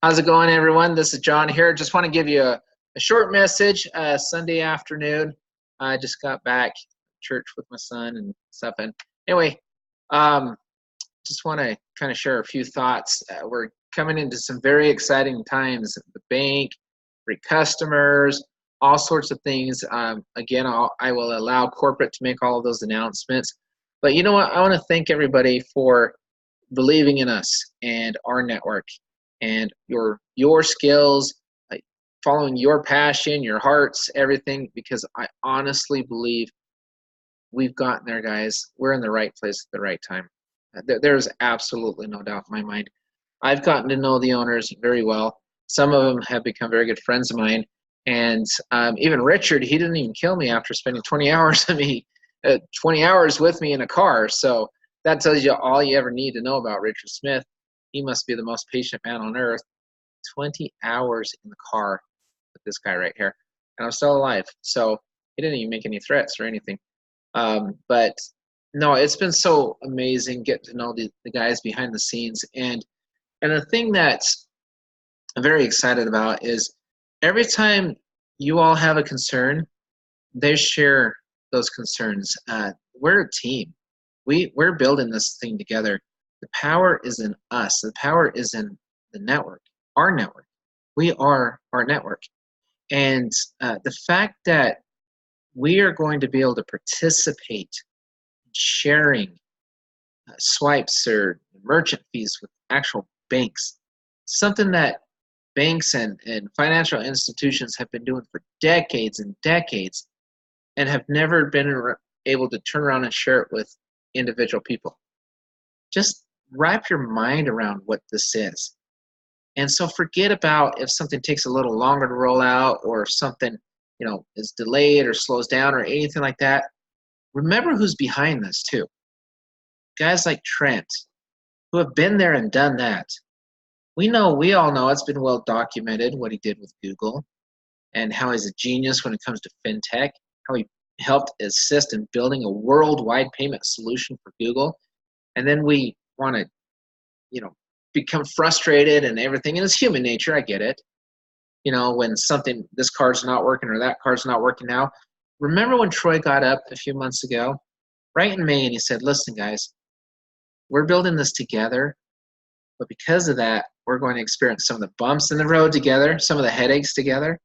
How's it going, everyone? This is John here. Just want to give you a short message. Sunday afternoon, I just got back church with my son and stuff. And anyway, um, just want to kind of share a few thoughts. We're coming into some very exciting times. The bank, free customers, all sorts of things. Again, I will allow corporate to make all of those announcements. But you know what? I want to thank everybody for believing in us and our network and your skills, following your passion, your hearts, everything, because I honestly believe we've gotten there, guys. We're in the right place at the right time. There's absolutely no doubt in my mind. I've gotten to know the owners very well. Some of them have become very good friends of mine. And even Richard, he didn't even kill me after spending 20 hours of me, 20 hours with me in a car. So that tells you all you ever need to know about Richard Smith. He must be the most patient man on earth. 20 hours in the car with this guy right here. And I'm still alive. So he didn't even make any threats or anything. But no, it's been so amazing getting to know the guys behind the scenes. And the thing that I'm very excited about is every time you all have a concern, they share those concerns. We're a team. We're building this thing together. The power is in us. The power is in the network, our network. We are our network. And the fact that we are going to be able to participate in sharing swipes or merchant fees with actual banks, something that banks and financial institutions have been doing for decades and decades and have never been able to turn around and share it with individual people. Just wrap your mind around what this is. And so forget about if something takes a little longer to roll out or if something, is delayed or slows down or anything like that. Remember who's behind this too. Guys like Trent, who have been there and done that. We all know it's been well documented what he did with Google and how he's a genius when it comes to fintech, how he helped assist in building a worldwide payment solution for Google. And then we want to, become frustrated and everything. And it's human nature, I get it. When this card's not working or that card's not working now. Remember when Troy got up a few months ago, right in May, and he said, listen, guys, we're building this together. But because of that, we're going to experience some of the bumps in the road together, some of the headaches together,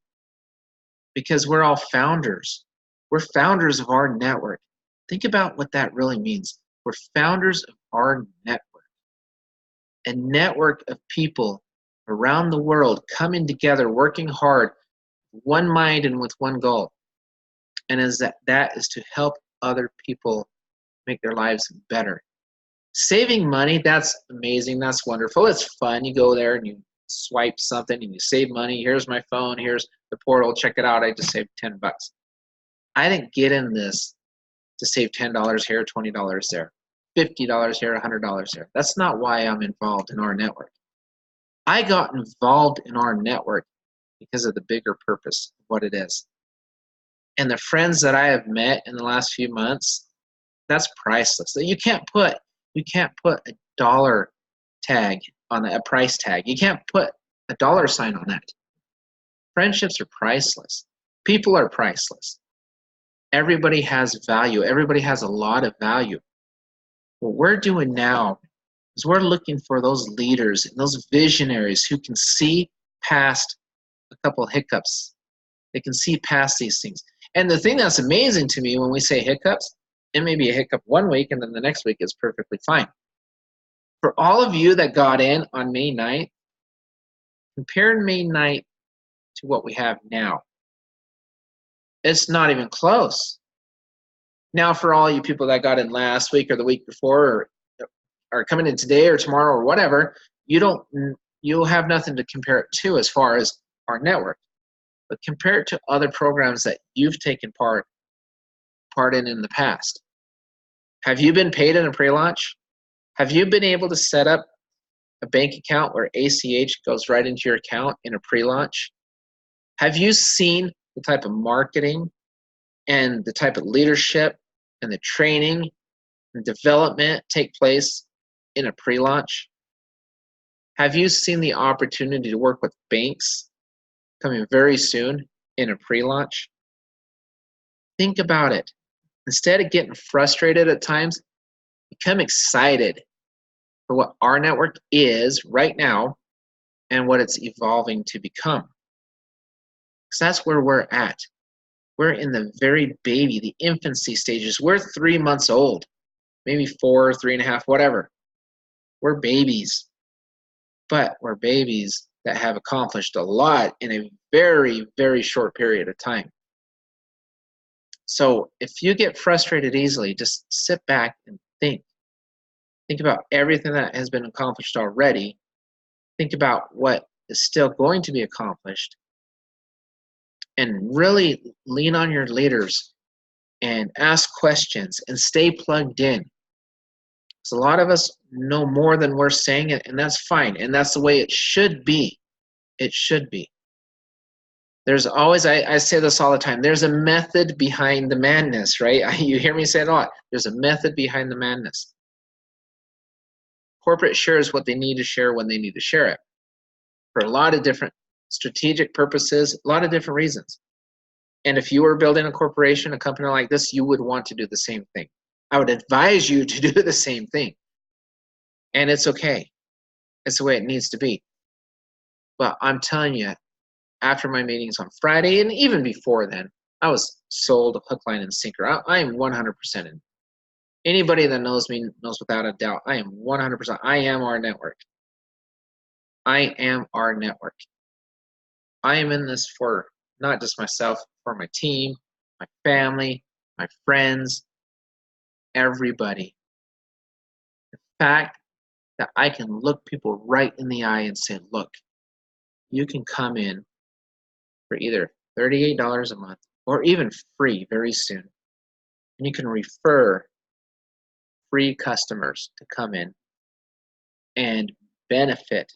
because we're all founders. We're founders of our network. Think about what that really means. We're founders of our network. A network of people around the world coming together, working hard, one mind and with one goal. And that is to help other people make their lives better. Saving money, that's amazing. That's wonderful. It's fun. You go there and you swipe something and you save money. Here's my phone. Here's the portal. Check it out. I just saved 10 bucks. I didn't get in this to save $10 here, $20 there, $50 here, $100 there. That's not why I'm involved in our network. I got involved in our network because of the bigger purpose of what it is. And the friends that I have met in the last few months, that's priceless. You can't put a dollar tag on a price tag. You can't put a dollar sign on that. Friendships are priceless. People are priceless. Everybody has value. Everybody has a lot of value. What we're doing now is we're looking for those leaders and those visionaries who can see past a couple hiccups. They can see past these things. And the thing that's amazing to me when we say hiccups, it may be a hiccup one week and then the next week is perfectly fine. For all of you that got in on May 9th, compare May 9th to what we have now. It's not even close. Now, for all you people that got in last week or the week before or are coming in today or tomorrow or whatever, you'll have nothing to compare it to as far as our network. But compare it to other programs that you've taken part in the past. Have you been paid in a pre-launch? Have you been able to set up a bank account where ACH goes right into your account in a pre-launch? Have you seen the type of marketing and the type of leadership and the training and development take place in a pre-launch? Have you seen the opportunity to work with banks coming very soon in a pre-launch? Think about it. Instead of getting frustrated at times, become excited for what rNetwork is right now and what it's evolving to become. Because that's where we're at. We're in the very baby, the infancy stages. We're 3 months old, maybe 4, 3.5, whatever. We're babies. But we're babies that have accomplished a lot in a very, very short period of time. So if you get frustrated easily, just sit back and think. Think about everything that has been accomplished already. Think about what is still going to be accomplished. And really lean on your leaders and ask questions and stay plugged in. Because a lot of us know more than we're saying, and that's fine. And that's the way it should be. It should be. There's always, I say this all the time, there's a method behind the madness, right? You hear me say it a lot. There's a method behind the madness. Corporate shares what they need to share when they need to share it for a lot of different strategic purposes, a lot of different reasons. And if you were building a corporation, a company like this, you would want to do the same thing. I would advise you to do the same thing. And it's okay. It's the way it needs to be. But I'm telling you, after my meetings on Friday, and even before then, I was sold hook, line, and sinker. I am 100% in. Anybody that knows me knows without a doubt, I am 100%. I am rNetwork. I am rNetwork. I am in this for not just myself, for my team, my family, my friends, everybody. The fact that I can look people right in the eye and say, look, you can come in for either $38 a month or even free very soon. And you can refer free customers to come in and benefit.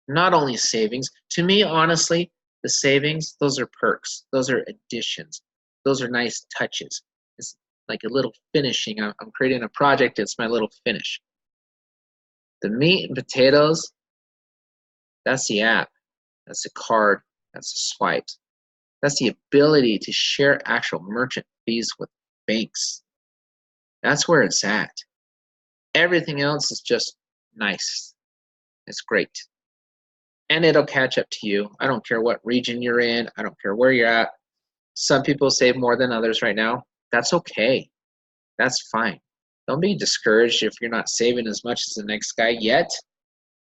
Not only savings. To me, honestly, the savings, those are perks. Those are additions. Those are nice touches. It's like a little finishing. I'm creating a project. It's my little finish. The meat and potatoes, that's the app. That's the card. That's the swipes. That's the ability to share actual merchant fees with banks. That's where it's at. Everything else is just nice. It's great. And it'll catch up to you. I don't care what region you're in. I don't care where you're at. Some people save more than others right now. That's okay. That's fine. Don't be discouraged if you're not saving as much as the next guy yet.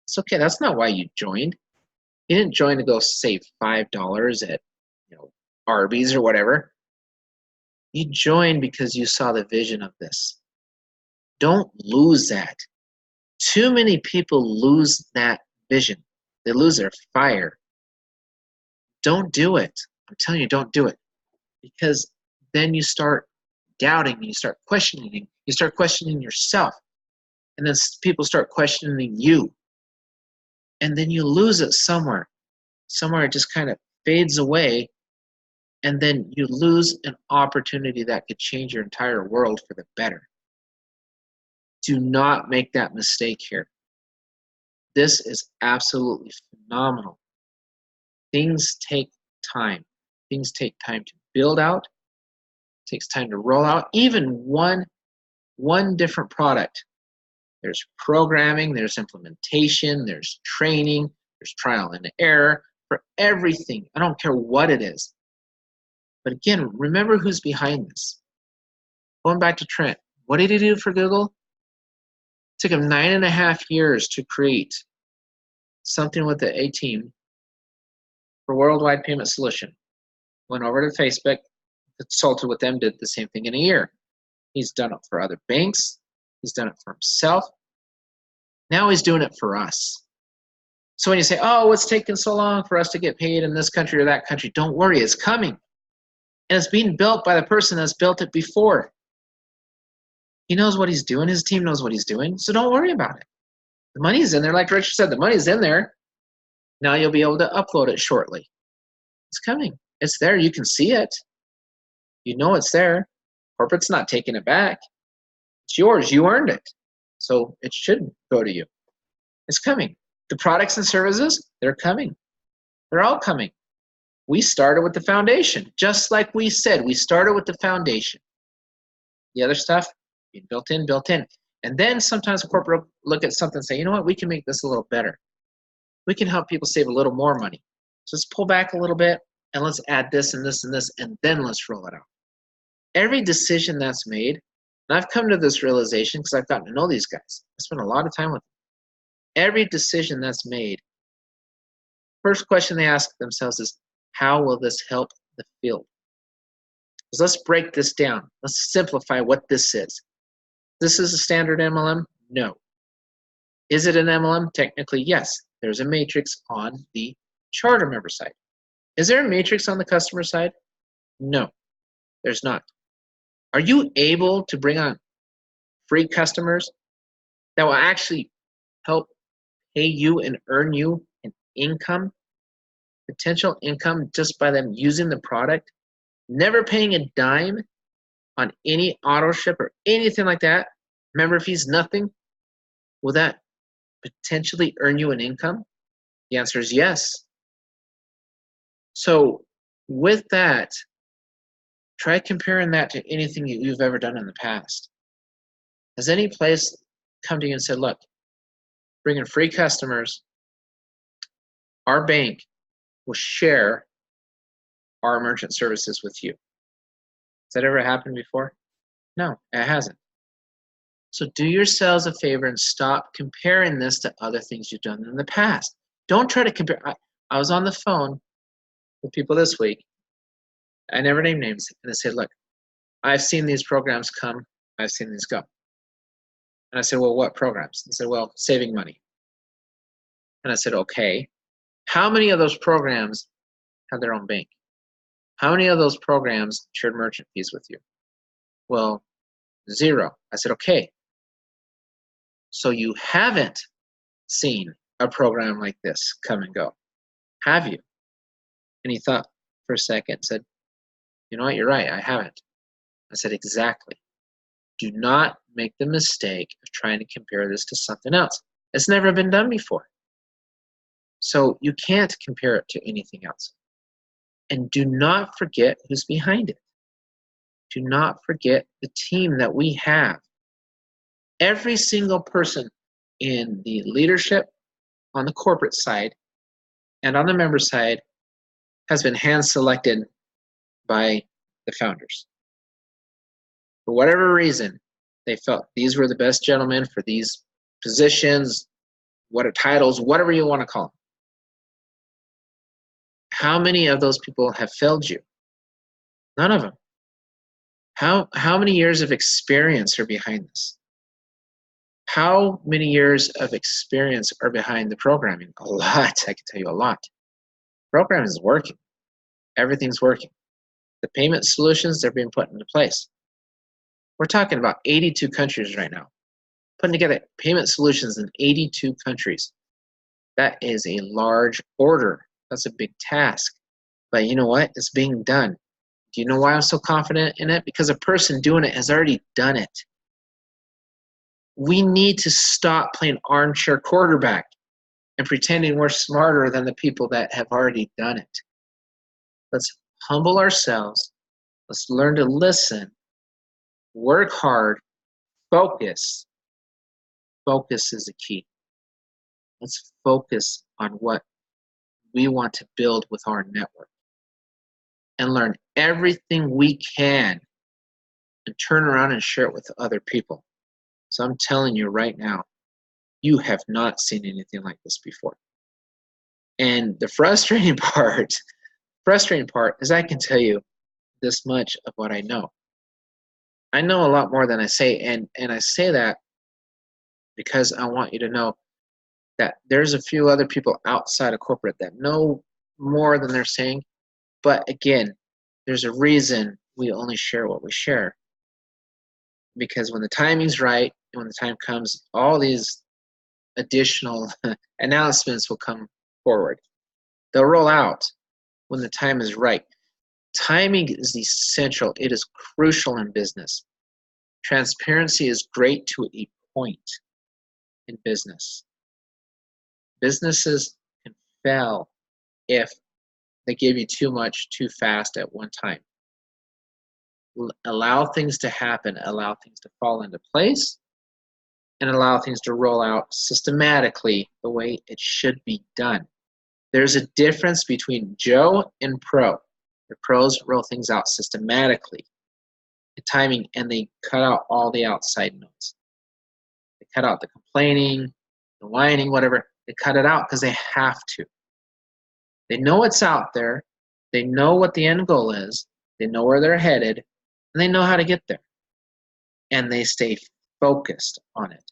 It's okay. That's not why you joined. You didn't join to go save $5 at Arby's or whatever. You joined because you saw the vision of this. Don't lose that. Too many people lose that vision. They lose their fire. Don't do it. I'm telling you, don't do it. Because then you start doubting, you start questioning, you start questioning yourself. And then people start questioning you. And then you lose it somewhere. Somewhere it just kind of fades away. And then you lose an opportunity that could change your entire world for the better. Do not make that mistake here. This is absolutely phenomenal. Things take time. Things take time to build out. It takes time to roll out. Even one different product. There's programming, there's implementation, there's training, there's trial and error for everything. I don't care what it is. But again, remember who's behind this. Going back to Trent, what did he do for Google? It took him 9.5 years to create something with the A team for Worldwide Payment Solution. Went over to Facebook, consulted with them, did the same thing in a year. He's done it for other banks. He's done it for himself. Now he's doing it for us. So when you say, oh, what's taking so long for us to get paid in this country or that country, don't worry, it's coming. And it's being built by the person that's built it before. He knows what he's doing. His team knows what he's doing. So don't worry about it. The money's in there. Like Richard said, the money's in there. Now you'll be able to upload it shortly. It's coming. It's there. You can see it. You know it's there. Corporate's not taking it back. It's yours. You earned it. So it should go to you. It's coming. The products and services, they're coming. They're all coming. We started with the foundation, just like we said. We started with the foundation. The other stuff, being built in. And then sometimes a corporate will look at something and say, you know what, we can make this a little better. We can help people save a little more money. So let's pull back a little bit, and let's add this and this and this, and then let's roll it out. Every decision that's made, and I've come to this realization because I've gotten to know these guys. I spent a lot of time with them. Every decision that's made, first question they ask themselves is, how will this help the field? So let's break this down. Let's simplify what this is. This is a standard MLM? No. Is it an MLM? Technically, yes. There's a matrix on the charter member side. Is there a matrix on the customer side? No, there's not. Are you able to bring on free customers that will actually help pay you and earn you an income, potential income, just by them using the product, never paying a dime on any auto ship or anything like that, member fees, nothing? Will that potentially earn you an income? The answer is yes. So with that, try comparing that to anything you've ever done in the past. Has any place come to you and said, look, bringing free customers, our bank will share our merchant services with you? Has that ever happened before? No, it hasn't. So do yourselves a favor and stop comparing this to other things you've done in the past. Don't try to compare. I was on the phone with people this week. I never named names. And they said, look, I've seen these programs come. I've seen these go. And I said, well, what programs? They said, well, saving money. And I said, okay. How many of those programs have their own bank? How many of those programs shared merchant fees with you? Well, 0. I said, okay. So you haven't seen a program like this come and go, have you? And he thought for a second and said, you know what, you're right, I haven't. I said, exactly. Do not make the mistake of trying to compare this to something else. It's never been done before. So you can't compare it to anything else. And do not forget who's behind it. Do not forget the team that we have. Every single person in the leadership, on the corporate side, and on the member side has been hand-selected by the founders. For whatever reason, they felt these were the best gentlemen for these positions, what are titles, whatever you want to call them. How many of those people have failed you? None of them. How many years of experience are behind this? How many years of experience are behind the programming? A lot, I can tell you a lot. Program is working. Everything's working. The payment solutions, they're being put into place. We're talking about 82 countries right now. Putting together payment solutions in 82 countries. That is a large order. That's a big task. But you know what? It's being done. Do you know why I'm so confident in it? Because a person doing it has already done it. We need to stop playing armchair quarterback and pretending we're smarter than the people that have already done it. Let's humble ourselves. Let's learn to listen, work hard, focus. Focus is the key. Let's focus on what we want to build with our network and learn everything we can and turn around and share it with other people. So I'm telling you right now, you have not seen anything like this before. And the frustrating part is I can tell you this much of what I know. I know a lot more than I say, and I say that because I want you to know that there's a few other people outside of corporate that know more than they're saying. But again, there's a reason we only share what we share. Because when the timing's right, and when the time comes, all these additional announcements will come forward. They'll roll out when the time is right. Timing is essential. It is crucial in business. Transparency is great to a point in business. Businesses can fail if they give you too much too fast at one time. Allow things to happen, allow things to fall into place, and allow things to roll out systematically the way it should be done. There's a difference between Joe and pro. The pros roll things out systematically, the timing, and they cut out all the outside noise. They cut out the complaining, the whining, whatever. They cut it out because they have to. They know it's out there. They know what the end goal is. They know where they're headed, and they know how to get there. And they stay focused on it.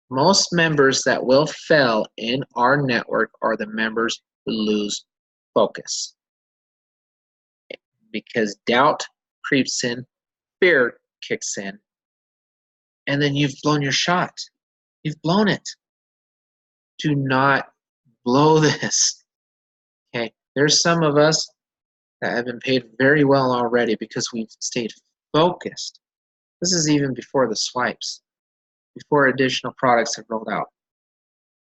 Most members that will fail in our network are the members who lose focus. Because doubt creeps in, fear kicks in, and then you've blown your shot. You've blown it. Do not blow this. Okay, there's some of us that have been paid very well already because we've stayed focused. This is even before the swipes, before additional products have rolled out.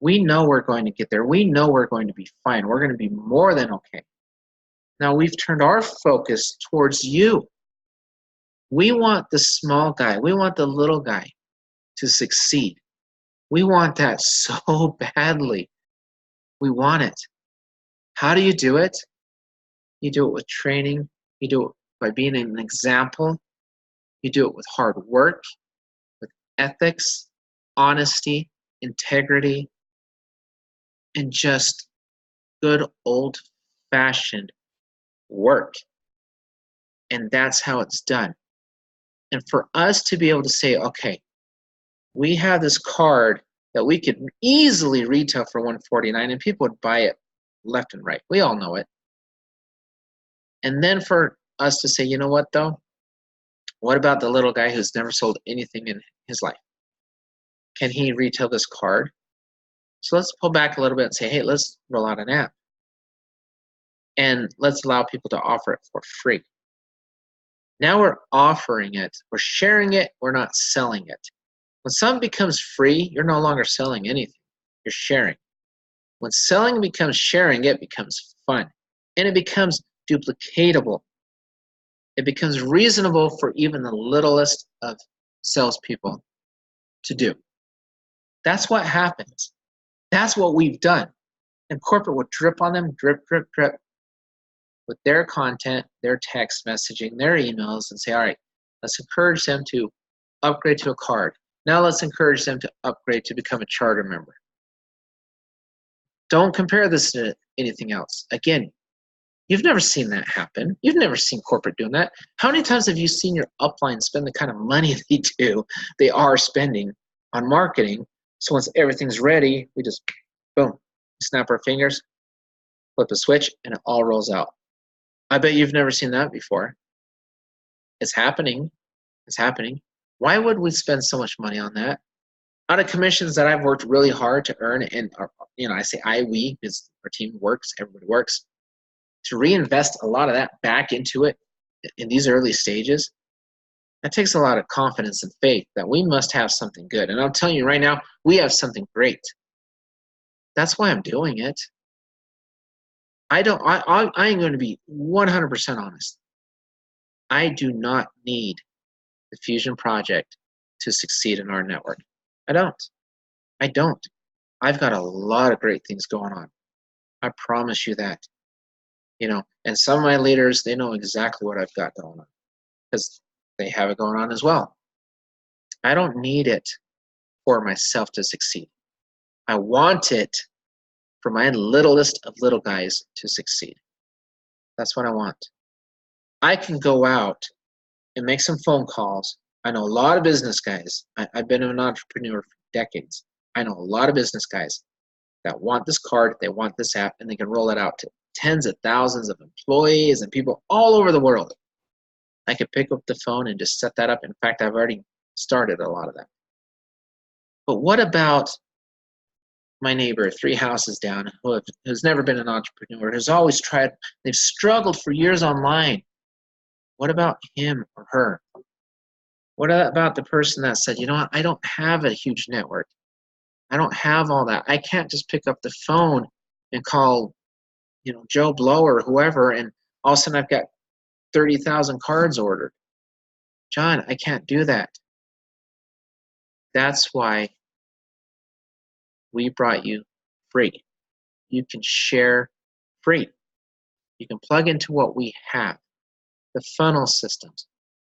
We know we're going to get there. We know we're going to be fine. We're going to be more than okay. Now we've turned our focus towards you. We want the small guy. We want the little guy to succeed. We want that so badly. We want it. How do you do it? You do it with training. You do it by being an example. You do it with hard work, with ethics, honesty, integrity, and just good old-fashioned work. And that's how it's done. And for us to be able to say, okay, we have this card that we could easily retail for $149 and people would buy it left and right. We all know it. And then for us to say, you know what though? What about the little guy who's never sold anything in his life? Can he retail this card? So let's pull back a little bit and say, hey, let's roll out an app. And let's allow people to offer it for free. Now we're offering it, we're sharing it, we're not selling it. When something becomes free, you're no longer selling anything, you're sharing. When selling becomes sharing, it becomes fun. And it becomes duplicatable. It becomes reasonable for even the littlest of salespeople to do. That's what happens. That's what we've done. And corporate will drip on them, drip, drip, drip, with their content, their text messaging, their emails, and say, all right, let's encourage them to upgrade to a card. Now let's encourage them to upgrade to become a charter member. Don't compare this to anything else. Again, you've never seen that happen. You've never seen corporate doing that. How many times have you seen your upline spend the kind of money they are spending on marketing? So once everything's ready, we just, boom, snap our fingers, flip a switch, and it all rolls out. I bet you've never seen that before. It's happening. It's happening. Why would we spend so much money on that? Out of commissions that I've worked really hard to earn, and I say we, because our team works, everybody works, to reinvest a lot of that back into it in these early stages, that takes a lot of confidence and faith that we must have something good. And I'm telling you right now, we have something great. That's why I'm doing it. I am going to be 100% honest. I do not need the Fusion Project to succeed in our network. I don't. I've got a lot of great things going on. I promise you that. And some of my leaders, they know exactly what I've got going on because they have it going on as well. I don't need it for myself to succeed. I want it for my littlest of little guys to succeed. That's what I want. I can go out and make some phone calls. I know a lot of business guys. I've been an entrepreneur for decades. I know a lot of business guys that want this card, they want this app, and they can roll it out to tens of thousands of employees and people all over the world. I could pick up the phone and just set that up. In fact, I've already started a lot of that. But what about my neighbor 3 houses down who's never been an entrepreneur, who's always tried, they've struggled for years online? What about him or her? What about the person that said, you know what, I don't have a huge network. I don't have all that. I can't just pick up the phone and call, Joe Blow or whoever, and all of a sudden I've got 30,000 cards ordered. John, I can't do that. That's why we brought you free. You can share free. You can plug into what we have, the funnel systems,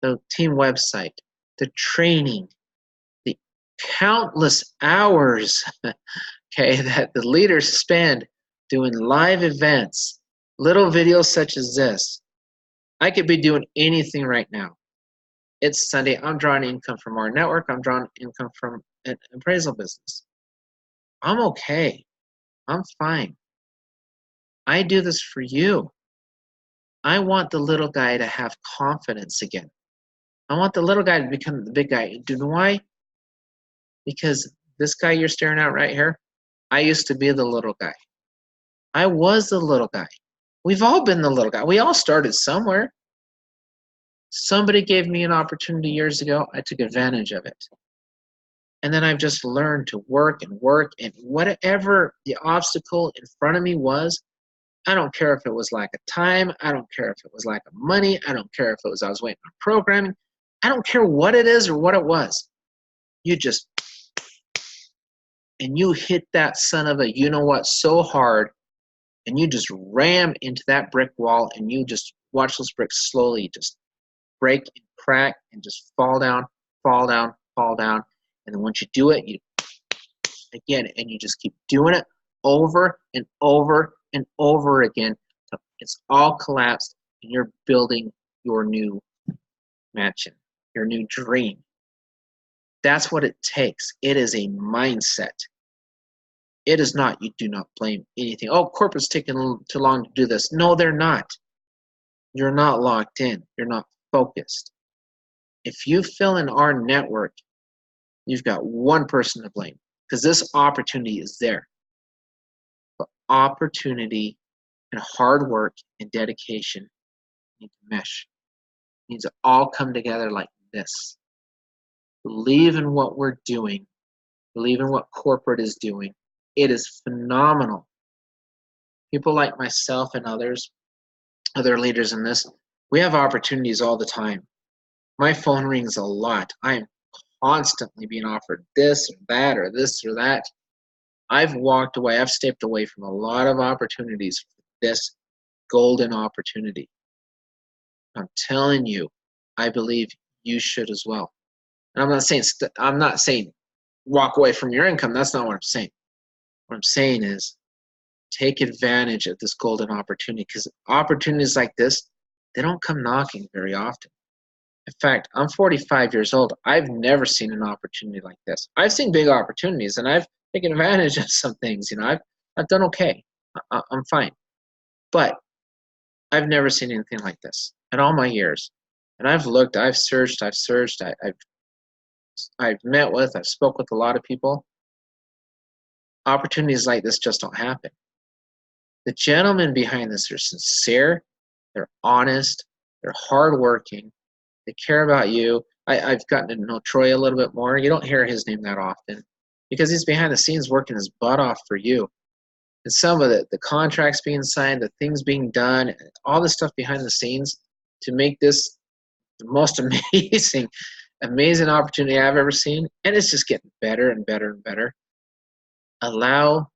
the team website, the training, the countless hours, okay, that the leaders spend doing live events, little videos such as this. I could be doing anything right now. It's Sunday. I'm drawing income from rNetwork. I'm drawing income from an appraisal business. I'm okay. I'm fine. I do this for you. I want the little guy to have confidence again. I want the little guy to become the big guy. Do you know why? Because this guy you're staring at right here, I used to be the little guy. I was the little guy. We've all been the little guy. We all started somewhere. Somebody gave me an opportunity years ago. I took advantage of it. And then I've just learned to work, and whatever the obstacle in front of me was, I don't care if it was lack of time. I don't care if it was lack of money. I don't care if it was I was waiting on programming. I don't care what it is or what it was. You just, and you hit that son of a you-know-what so hard, and you just ram into that brick wall, and you just watch those bricks slowly just break and crack and just fall down, fall down, fall down. And then once you do it, you again, and you just keep doing it over and over and over again. It's all collapsed, and you're building your new mansion, your new dream. That's what it takes. It is a mindset. It is not, you do not blame anything. Oh, corporate's taking a little too long to do this. No, they're not. You're not locked in. You're not focused. If you fill in rNetwork, you've got one person to blame, because this opportunity is there. But opportunity and hard work and dedication need to mesh. It needs to all come together like this. Believe in what we're doing. Believe in what corporate is doing. It is phenomenal. People like myself and others, other leaders in this, we have opportunities all the time. My phone rings a lot. I am constantly being offered this or that or this or that. I've walked away. I've stepped away from a lot of opportunities for this golden opportunity. I'm telling you, I believe you should as well. And I'm not saying walk away from your income. That's not what I'm saying. What I'm saying is take advantage of this golden opportunity, because opportunities like this, they don't come knocking very often. In fact, I'm 45 years old. I've never seen an opportunity like this. I've seen big opportunities, and I've taken advantage of some things. I've done okay. I'm fine. But I've never seen anything like this in all my years. And I've looked, I've searched, I've met with, I've spoke with a lot of people. Opportunities like this just don't happen. The gentlemen behind this are sincere, they're honest, they're hardworking, they care about you. I've gotten to know Troy a little bit more. You don't hear his name that often because he's behind the scenes working his butt off for you. And some of the contracts being signed, the things being done, all the stuff behind the scenes to make this the most amazing opportunity I've ever seen. And it's just getting better and better and better. Allow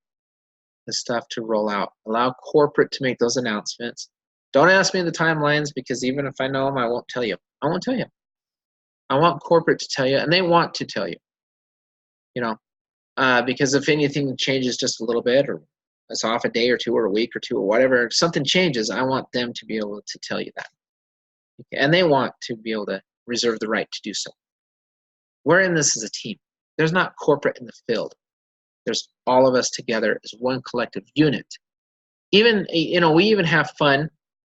the stuff to roll out. Allow corporate to make those announcements. Don't ask me the timelines, because even if I know them, I won't tell you. I won't tell you. I want corporate to tell you, and they want to tell you. Because if anything changes just a little bit, or it's off a day or two or a week or two or whatever, if something changes, I want them to be able to tell you that. Okay? And they want to be able to reserve the right to do so. We're in this as a team. There's not corporate in the field. There's all of us together as one collective unit. Even, we even have fun.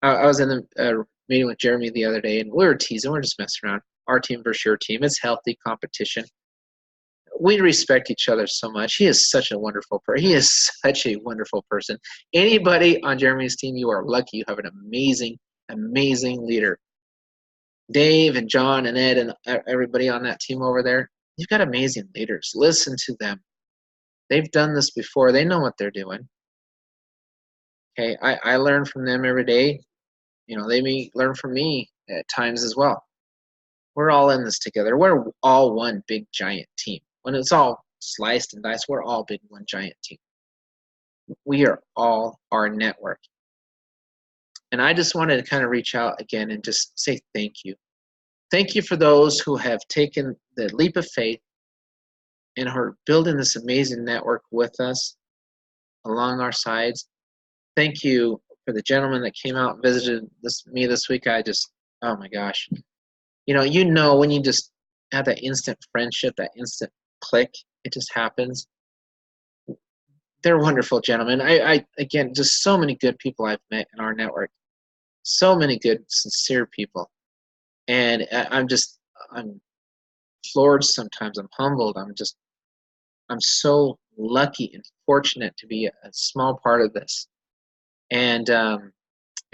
I was in a meeting with Jeremy the other day, and we were teasing. We're just messing around. Our team versus your team. It's healthy competition. We respect each other so much. He is such a wonderful person. He is such a wonderful person. Anybody on Jeremy's team, you are lucky. You have an amazing, amazing leader. Dave and John and Ed and everybody on that team over there, you've got amazing leaders. Listen to them. They've done this before. They know what they're doing. Okay, I learn from them every day. You know, they may learn from me at times as well. We're all in this together. We're all one big giant team. When it's all sliced and diced, we're all big one giant team. We are all rNetwork. And I just wanted to kind of reach out again and just say thank you. Thank you for those who have taken the leap of faith and are building this amazing network with us along our sides. Thank you for the gentleman that came out and visited me this week. I just, oh my gosh. You know when you just have that instant friendship, that instant click, it just happens. They're wonderful gentlemen. I again, just so many good people I've met in our network. So many good, sincere people. And I'm floored sometimes. I'm humbled. I'm so lucky and fortunate to be a small part of this. And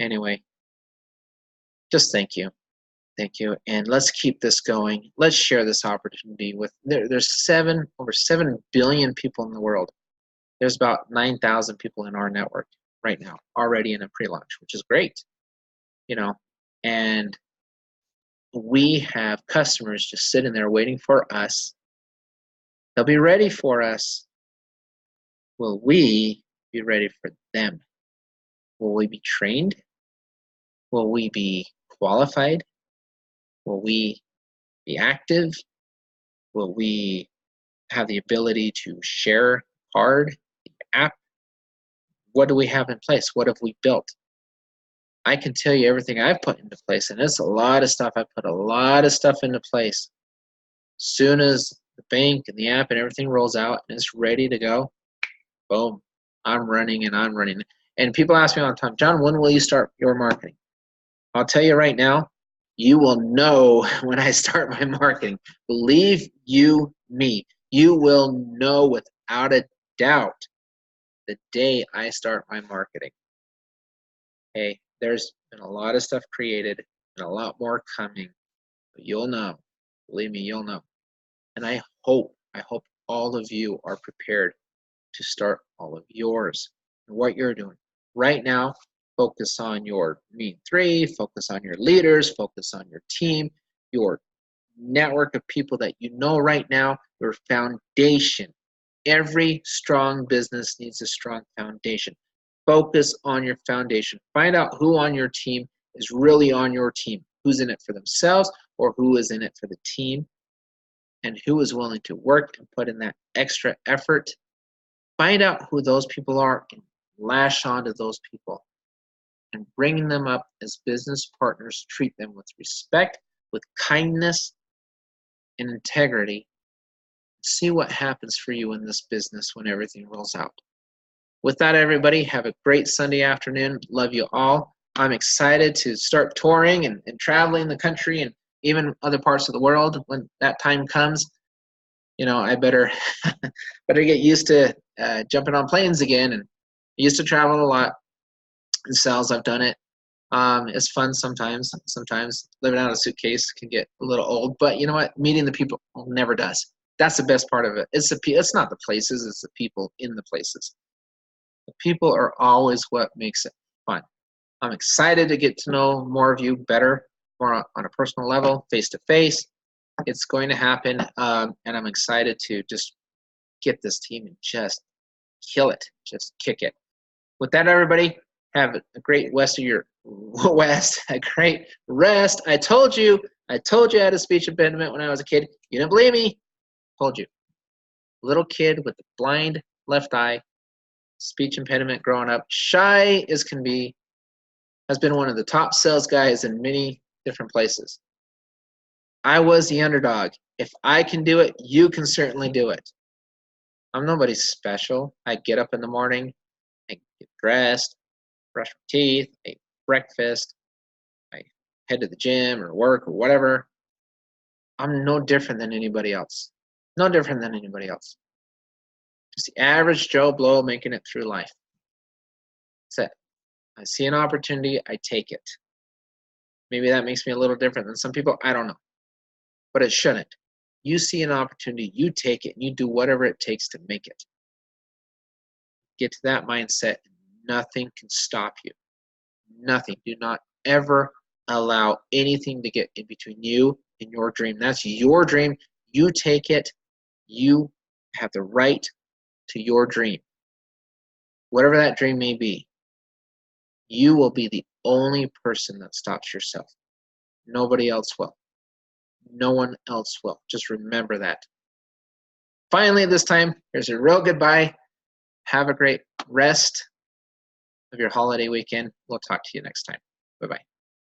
anyway, just thank you. Thank you. And let's keep this going. Let's share this opportunity with, there's over 7 billion people in the world. There's about 9,000 people in our network right now, already in a pre-launch, which is great. You know, and we have customers just sitting there waiting for us. They'll be ready for us. Will we be ready for them? Will we be trained? Will we be qualified? Will we be active? Will we have the ability to share card, the app? What do we have in place? What have we built? I can tell you everything I've put into place, and it's a lot of stuff. I put a lot of stuff into place. As soon as the bank and the app and everything rolls out and it's ready to go, boom, I'm running and I'm running. And people ask me all the time, John, when will you start your marketing? I'll tell you right now, you will know when I start my marketing. Believe you me, you will know without a doubt the day I start my marketing. Okay, there's been a lot of stuff created and a lot more coming, but you'll know. Believe me, you'll know. And I hope all of you are prepared to start all of yours and what you're doing. Right now, focus on your main three, focus on your leaders, focus on your team, your network of people that you know right now, your foundation. Every strong business needs a strong foundation. Focus on your foundation. Find out who on your team is really on your team, who's in it for themselves or who is in it for the team, and who is willing to work and put in that extra effort. Find out who those people are and lash on to those people and bring them up as business partners. Treat them with respect, with kindness, and integrity. See what happens for you in this business when everything rolls out. With that, everybody, have a great Sunday afternoon. Love you all. I'm excited to start touring and traveling the country and even other parts of the world when that time comes. You know, I better get used to jumping on planes again. And I used to travel a lot in sales. I've done it. It's fun sometimes. Sometimes living out of a suitcase can get a little old. But you know what? Meeting the people never does. That's the best part of it. It's not the places. It's the people in the places. The people are always what makes it fun. I'm excited to get to know more of you better, more on a personal level, face to face. It's going to happen, and I'm excited to just get this team and just kill it, just kick it. With that, everybody, have a great a great rest. I told you I had a speech impediment when I was a kid. You didn't believe me. Told you. Little kid with a blind left eye, speech impediment growing up, shy as can be, has been one of the top sales guys in many different places. I was the underdog. If I can do it, you can certainly do it. I'm nobody special. I get up in the morning, I get dressed, brush my teeth, I eat breakfast, I head to the gym or work or whatever. I'm no different than anybody else. No different than anybody else. Just the average Joe Blow making it through life. That's it. I see an opportunity, I take it. Maybe that makes me a little different than some people. I don't know. But it shouldn't. You see an opportunity, you take it, and you do whatever it takes to make it. get to that mindset. Nothing can stop you. Nothing. Do not ever allow anything to get in between you and your dream. That's your dream. You take it. You have the right to your dream. Whatever that dream may be, you will be the only person that stops yourself. Nobody else will. No one else will. Just remember that. Finally, this time, here's a real goodbye. Have a great rest of your holiday weekend. We'll talk to you next time. Bye-bye.